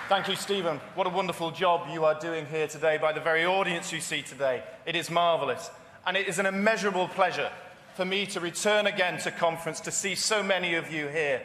Thank you, Stephen. What a wonderful job you are doing here today by the very audience you see today. It is marvellous. And it is an immeasurable pleasure for me to return again to conference to see so many of you here.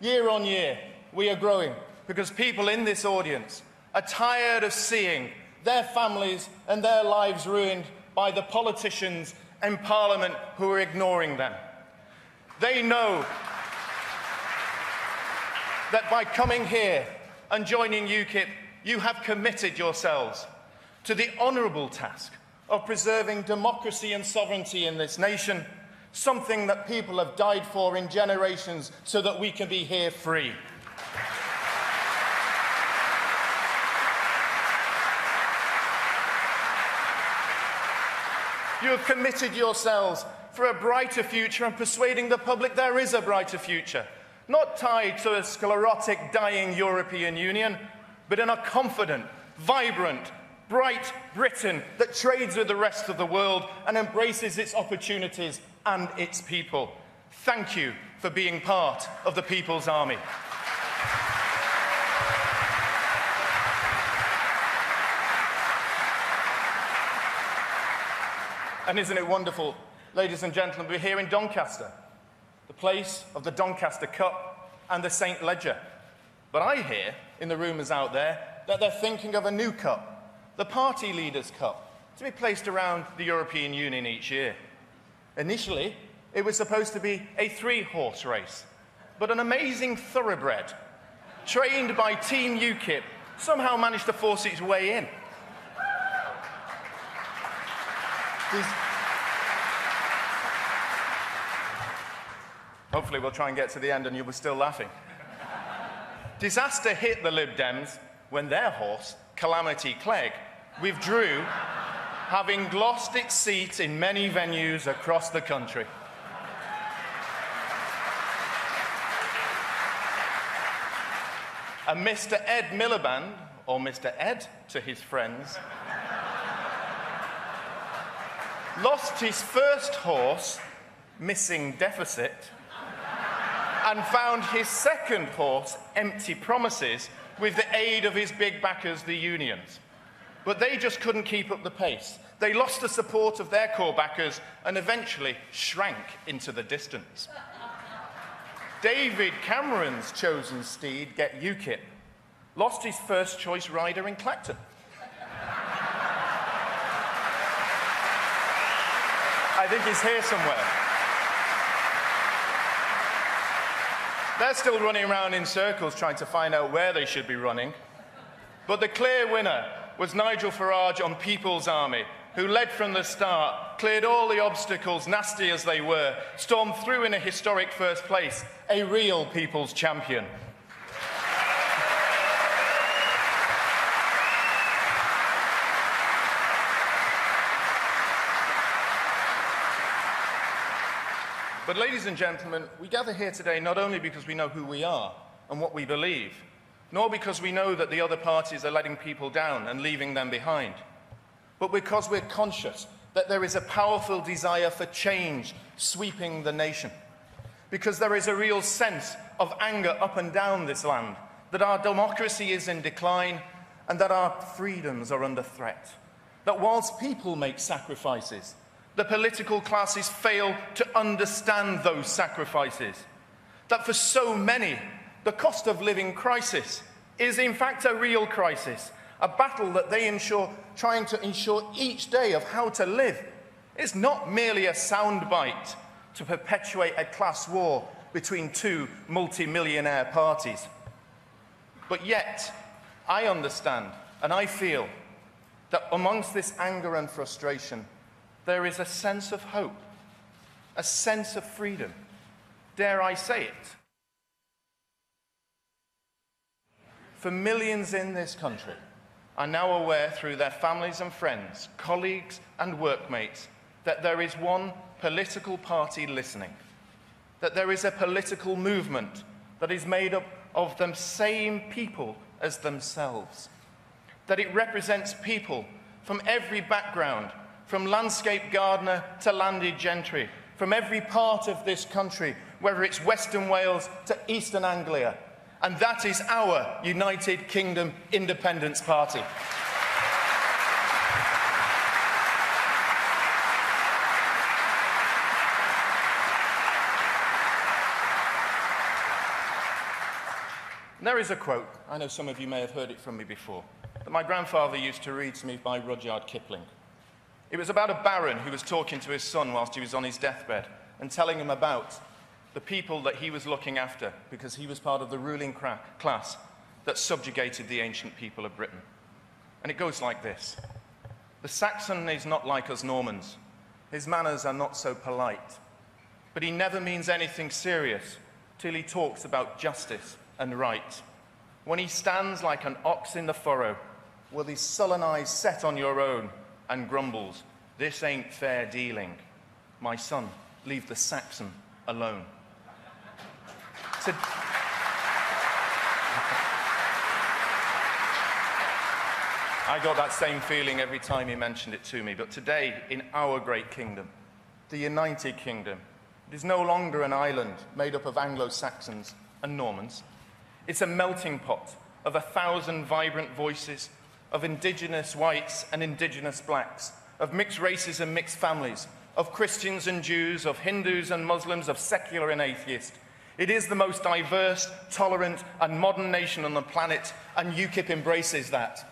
Year on year, we are growing because people in this audience are tired of seeing their families and their lives ruined by the politicians in Parliament who are ignoring them. They know that by coming here and joining UKIP, you have committed yourselves to the honourable task of preserving democracy and sovereignty in this nation, something that people have died for in generations so that we can be here free. You have committed yourselves for a brighter future and persuading the public there is a brighter future, not tied to a sclerotic, dying European Union, but in a confident, vibrant, bright Britain that trades with the rest of the world and embraces its opportunities and its people. Thank you for being part of the People's Army. And isn't it wonderful, ladies and gentlemen, we're here in Doncaster, the place of the Doncaster Cup and the St. Ledger. But I hear, in the rumours out there, that they're thinking of a new cup, the Party Leaders' Cup, to be placed around the European Union each year. Initially, it was supposed to be a 3-horse race, but an amazing thoroughbred, trained by Team UKIP, somehow managed to force its way in. Hopefully we'll try and get to the end and you were still laughing. Disaster hit the Lib Dems when their horse, Calamity Clegg, withdrew, having lost its seat in many venues across the country. And Mr. Ed Miliband, or Mr. Ed to his friends, lost his first horse, Missing Deficit, and found his second horse, Empty Promises, with the aid of his big backers, the unions. But they just couldn't keep up the pace. They lost the support of their core backers and eventually shrank into the distance. David Cameron's chosen steed, Get UKIP, lost his first choice rider in Clacton. I think he's here somewhere. They're still running around in circles trying to find out where they should be running. But the clear winner was Nigel Farage on People's Army, who led from the start, cleared all the obstacles, nasty as they were, stormed through in a historic first place, a real people's champion. But, ladies and gentlemen, we gather here today not only because we know who we are and what we believe, nor because we know that the other parties are letting people down and leaving them behind, but because we're conscious that there is a powerful desire for change sweeping the nation. Because there is a real sense of anger up and down this land, that our democracy is in decline and that our freedoms are under threat. That whilst people make sacrifices, the political classes fail to understand those sacrifices. That for so many, the cost of living crisis is in fact a real crisis, a battle that they trying to ensure each day of how to live. It's not merely a soundbite to perpetuate a class war between two multi-millionaire parties. But yet, I understand and I feel that amongst this anger and frustration, there is a sense of hope, a sense of freedom. Dare I say it? For millions in this country are now aware through their families and friends, colleagues and workmates, that there is one political party listening, that there is a political movement that is made up of the same people as themselves, that it represents people from every background, from landscape gardener to landed gentry, from every part of this country, whether it's Western Wales to Eastern Anglia, And that is our United Kingdom Independence Party. And there is a quote, I know some of you may have heard it from me before, that my grandfather used to read to me by Rudyard Kipling. It was about a baron who was talking to his son whilst he was on his deathbed and telling him about the people that he was looking after because he was part of the ruling class that subjugated the ancient people of Britain. And it goes like this. The Saxon is not like us Normans. His manners are not so polite. But he never means anything serious till he talks about justice and right. When he stands like an ox in the furrow, with his sullen eyes set on your own, and grumbles, "This ain't fair dealing. My son, leave the Saxon alone." I got that same feeling every time he mentioned it to me, but today, in our great kingdom, the United Kingdom, it is no longer an island made up of Anglo-Saxons and Normans. It's a melting pot of 1,000 vibrant voices, of indigenous whites and indigenous blacks, of mixed races and mixed families, of Christians and Jews, of Hindus and Muslims, of secular and atheist. It is the most diverse, tolerant and modern nation on the planet, and UKIP embraces that.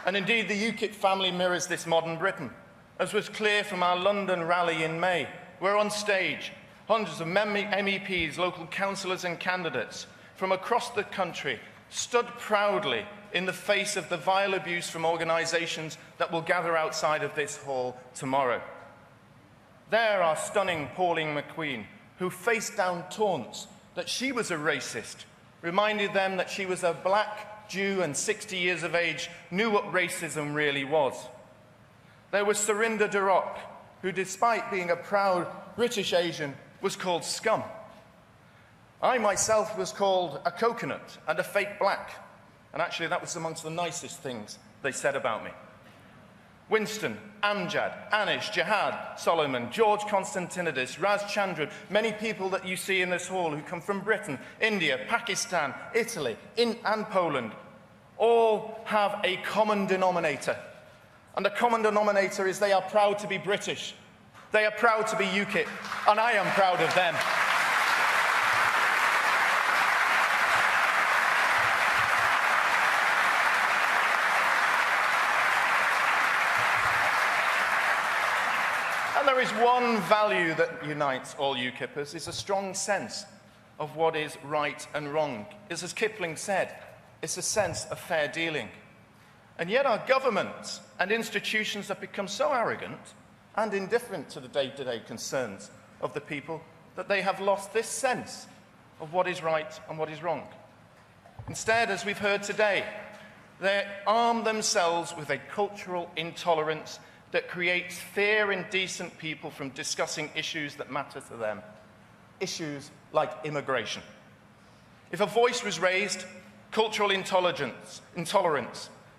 And indeed, the UKIP family mirrors this modern Britain, as was clear from our London rally in May, where on stage, hundreds of MEPs, local councillors and candidates from across the country stood proudly in the face of the vile abuse from organisations that will gather outside of this hall tomorrow. There, our stunning Pauline McQueen, who faced down taunts that she was a racist, reminded them that she was a black Jew and 60 years of age, knew what racism really was. There was Surinder Durock, who, despite being a proud British Asian, was called scum. I myself was called a coconut and a fake black, and actually that was amongst the nicest things they said about me. Winston, Amjad, Anish, Jihad, Solomon, George Constantinidis, Raz Chandran, many people that you see in this hall who come from Britain, India, Pakistan, Italy, and Poland, all have a common denominator. And the common denominator is they are proud to be British. They are proud to be UKIP, and I am proud of them. And there is one value that unites all UKIPers, is a strong sense of what is right and wrong. It's, as Kipling said, it's a sense of fair dealing. And yet our governments and institutions have become so arrogant and indifferent to the day-to-day concerns of the people that they have lost this sense of what is right and what is wrong. Instead, as we've heard today, they arm themselves with a cultural intolerance that creates fear in decent people from discussing issues that matter to them, issues like immigration. If a voice was raised, cultural intolerance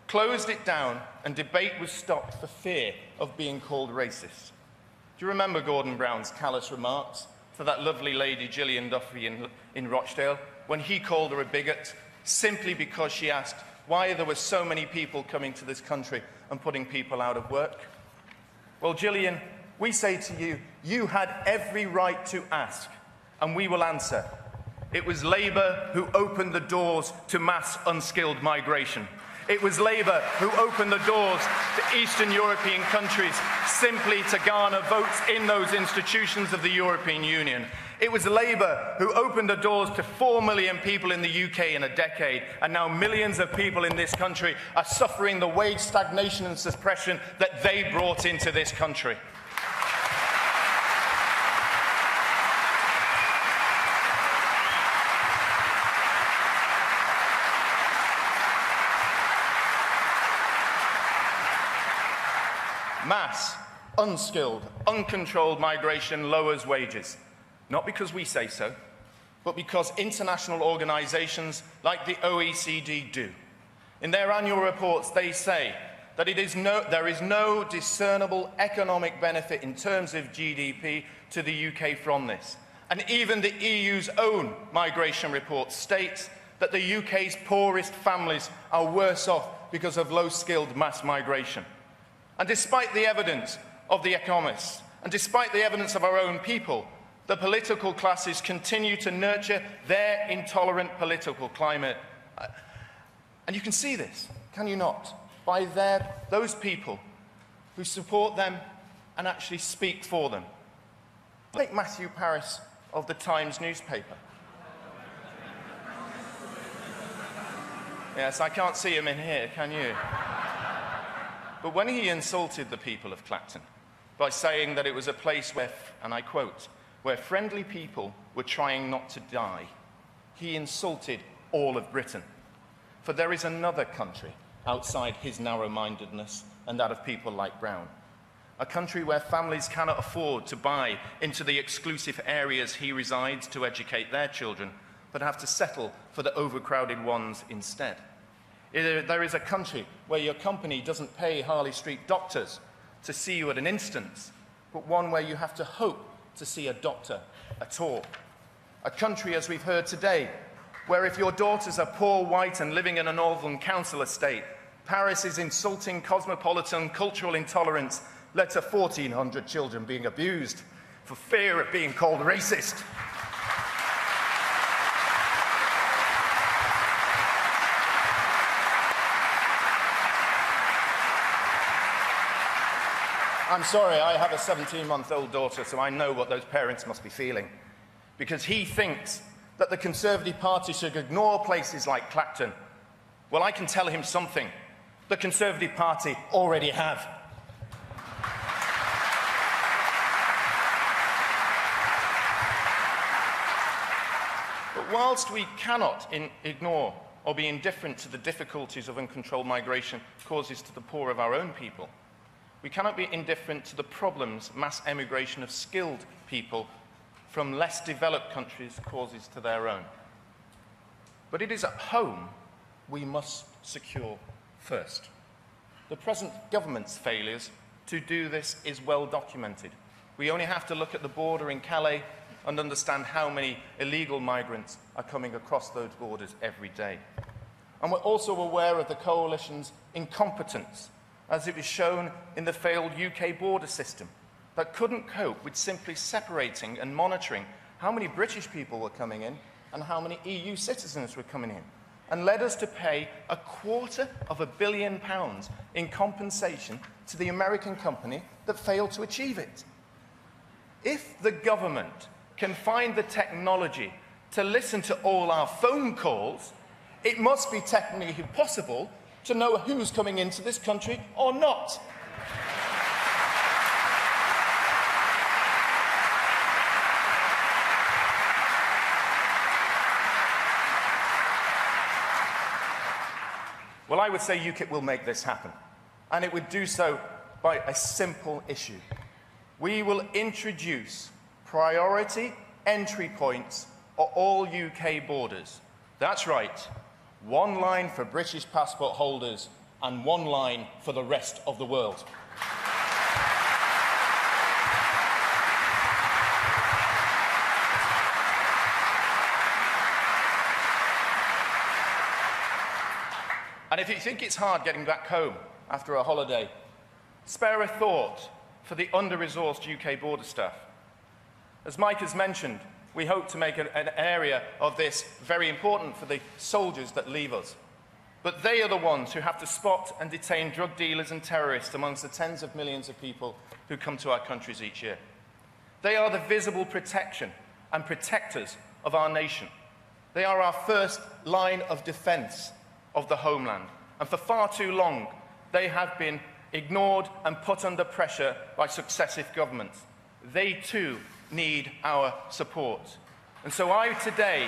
closed it down and debate was stopped for fear of being called racist. Do you remember Gordon Brown's callous remarks to that lovely lady Gillian Duffy in Rochdale when he called her a bigot simply because she asked why there were so many people coming to this country and putting people out of work? Well, Gillian, we say to you, you had every right to ask, and we will answer. It was Labour who opened the doors to mass unskilled migration. It was Labour who opened the doors to Eastern European countries simply to garner votes in those institutions of the European Union. It was Labour who opened the doors to 4 million people in the UK in a decade, and now millions of people in this country are suffering the wage stagnation and suppression that they brought into this country. Mass, unskilled, uncontrolled migration lowers wages. Not because we say so, but because international organisations like the OECD do. In their annual reports, they say that there is no discernible economic benefit in terms of GDP to the UK from this. And even the EU's own migration report states that the UK's poorest families are worse off because of low-skilled mass migration. And despite the evidence of the economists, and despite the evidence of our own people, the political classes continue to nurture their intolerant political climate. And you can see this, can you not? By those people who support them and actually speak for them. Take Matthew Paris of the Times newspaper. Yes, I can't see him in here, can you? But when he insulted the people of Clacton by saying that it was a place where, and I quote, where friendly people were trying not to die, he insulted all of Britain. For there is another country outside his narrow-mindedness and that of people like Brown. A country where families cannot afford to buy into the exclusive areas he resides to educate their children, but have to settle for the overcrowded ones instead. There is a country where your company doesn't pay Harley Street doctors to see you at an instance, but one where you have to hope to see a doctor at all. A country, as we've heard today, where if your daughters are poor, white, and living in a northern council estate, Paris is insulting cosmopolitan cultural intolerance led to 1,400 children being abused for fear of being called racist. I'm sorry, I have a 17-month-old daughter, so I know what those parents must be feeling. Because he thinks that the Conservative Party should ignore places like Clacton. Well, I can tell him something. The Conservative Party already have. But whilst we cannot ignore or be indifferent to the difficulties of uncontrolled migration causes to the poor of our own people, we cannot be indifferent to the problems mass emigration of skilled people from less developed countries causes to their own. But it is at home we must secure first. The present government's failures to do this is well documented. We only have to look at the border in Calais and understand how many illegal migrants are coming across those borders every day. And we're also aware of the coalition's incompetence, as it was shown in the failed UK border system, that couldn't cope with simply separating and monitoring how many British people were coming in and how many EU citizens were coming in, and led us to pay £250 million in compensation to the American company that failed to achieve it. If the government can find the technology to listen to all our phone calls, it must be technically possible to know who's coming into this country or not. Well, I would say UKIP will make this happen, and it would do so by a simple issue. We will introduce priority entry points at all UK borders. That's right, one line for British passport holders and one line for the rest of the world. And if you think it's hard getting back home after a holiday, spare a thought for the under-resourced UK border staff. As Mike has mentioned, we hope to make an area of this very important for the soldiers that leave us. But they are the ones who have to spot and detain drug dealers and terrorists amongst the tens of millions of people who come to our countries each year. They are the visible protection and protectors of our nation. They are our first line of defence of the homeland, and for far too long they have been ignored and put under pressure by successive governments. They too need our support. And so I today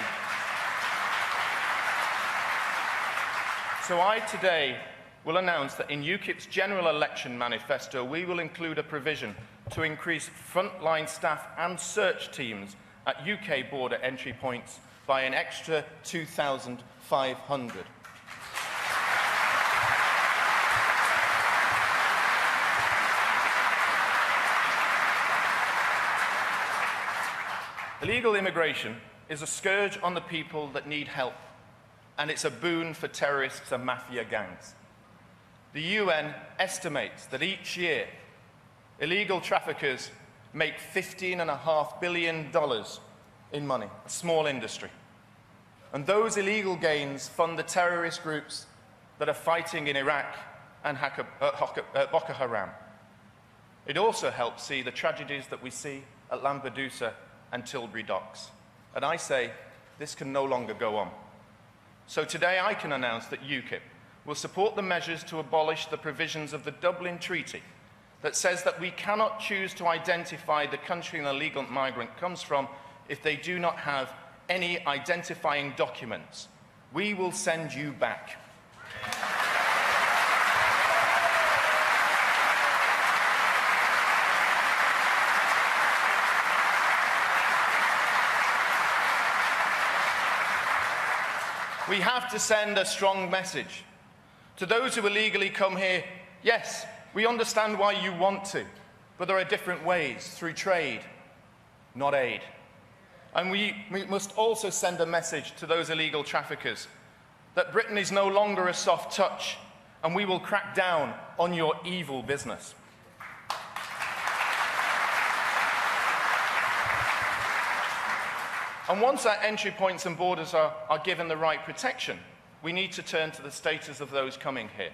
will announce that in UKIP's general election manifesto we will include a provision to increase frontline staff and search teams at UK border entry points by an extra 2,500. Illegal immigration is a scourge on the people that need help, and it's a boon for terrorists and mafia gangs. The UN estimates that each year, illegal traffickers make $15.5 billion in money, a small industry. And those illegal gains fund the terrorist groups that are fighting in Iraq and Boko Haram. It also helps see the tragedies that we see at Lampedusa and Tilbury docks. And I say, this can no longer go on. So today I can announce that UKIP will support the measures to abolish the provisions of the Dublin Treaty that says that we cannot choose to identify the country an illegal migrant comes from if they do not have any identifying documents. We will send you back. We have to send a strong message to those who illegally come here. Yes, we understand why you want to, but there are different ways, through trade, not aid. And we must also send a message to those illegal traffickers that Britain is no longer a soft touch, and we will crack down on your evil business. And once our entry points and borders are given the right protection, we need to turn to the status of those coming here.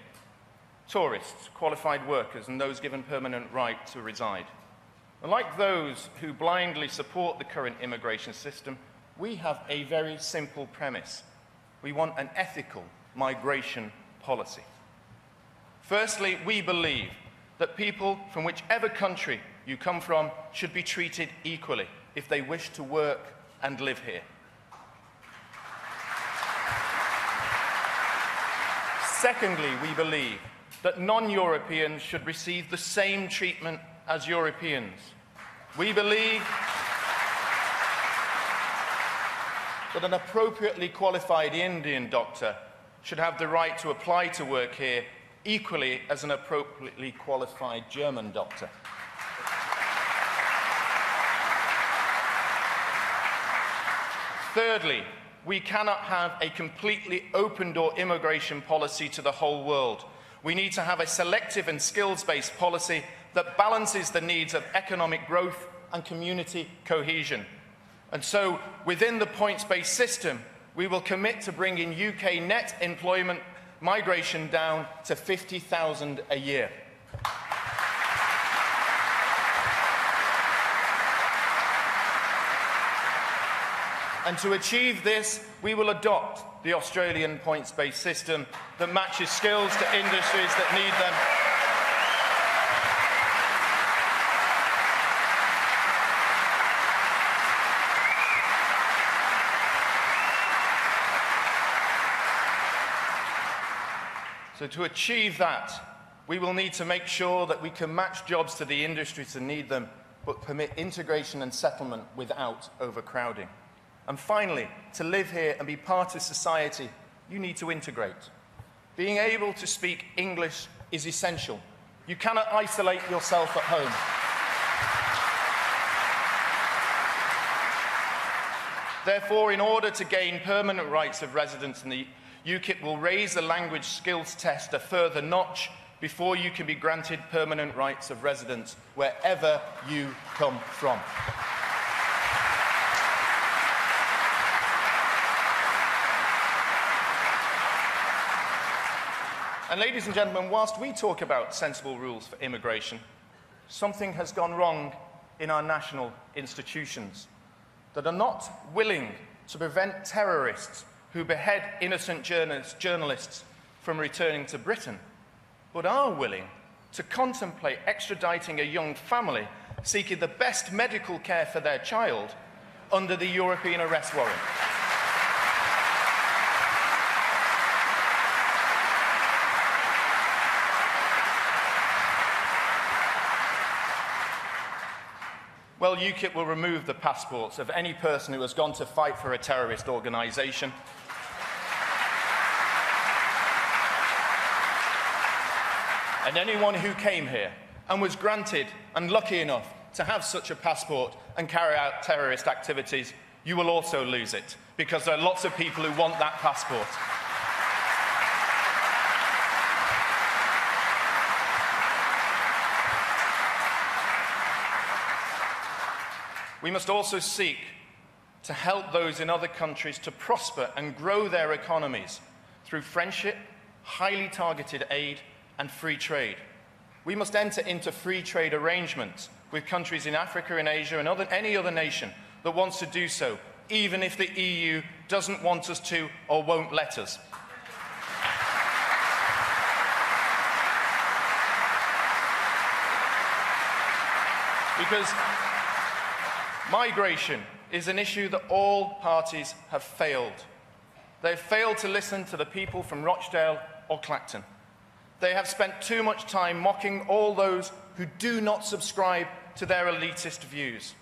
Tourists, qualified workers, and those given permanent right to reside. And like those who blindly support the current immigration system, we have a very simple premise. We want an ethical migration policy. Firstly, we believe that people from whichever country you come from should be treated equally if they wish to work and live here. Secondly, we believe that non-Europeans should receive the same treatment as Europeans. We believe that an appropriately qualified Indian doctor should have the right to apply to work here equally as an appropriately qualified German doctor. Thirdly, we cannot have a completely open-door immigration policy to the whole world. We need to have a selective and skills-based policy that balances the needs of economic growth and community cohesion. And so, within the points-based system, we will commit to bringing UK net employment migration down to 50,000 a year. And to achieve this, we will adopt the Australian points-based system that matches skills to industries that need them. So to achieve that, we will need to make sure that we can match jobs to the industries that need them, but permit integration and settlement without overcrowding. And finally, to live here and be part of society, you need to integrate. Being able to speak English is essential. You cannot isolate yourself at home. Therefore, in order to gain permanent rights of residence in the UKIP will raise the language skills test a further notch before you can be granted permanent rights of residence wherever you come from. And ladies and gentlemen, whilst we talk about sensible rules for immigration, something has gone wrong in our national institutions that are not willing to prevent terrorists who behead innocent journalists from returning to Britain, but are willing to contemplate extraditing a young family seeking the best medical care for their child under the European arrest warrant. Well, UKIP will remove the passports of any person who has gone to fight for a terrorist organisation. And anyone who came here and was granted and lucky enough to have such a passport and carry out terrorist activities, you will also lose it, because there are lots of people who want that passport. We must also seek to help those in other countries to prosper and grow their economies through friendship, highly targeted aid, and free trade. We must enter into free trade arrangements with countries in Africa and Asia and any other nation that wants to do so, even if the EU doesn't want us to or won't let us. Because migration is an issue that all parties have failed. They've failed to listen to the people from Rochdale or Clacton. They have spent too much time mocking all those who do not subscribe to their elitist views.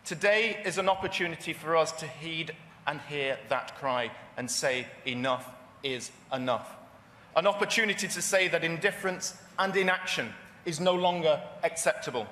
Today is an opportunity for us to heed and hear that cry and say enough is enough. An opportunity to say that indifference and inaction is no longer acceptable.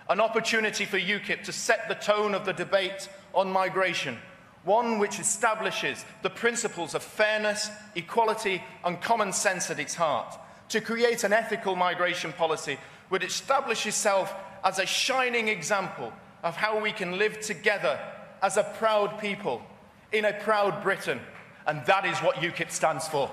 An opportunity for UKIP to set the tone of the debate on migration, one which establishes the principles of fairness, equality and common sense at its heart, to create an ethical migration policy which establishes itself as a shining example of how we can live together as a proud people in a proud Britain. And that is what UKIP stands for.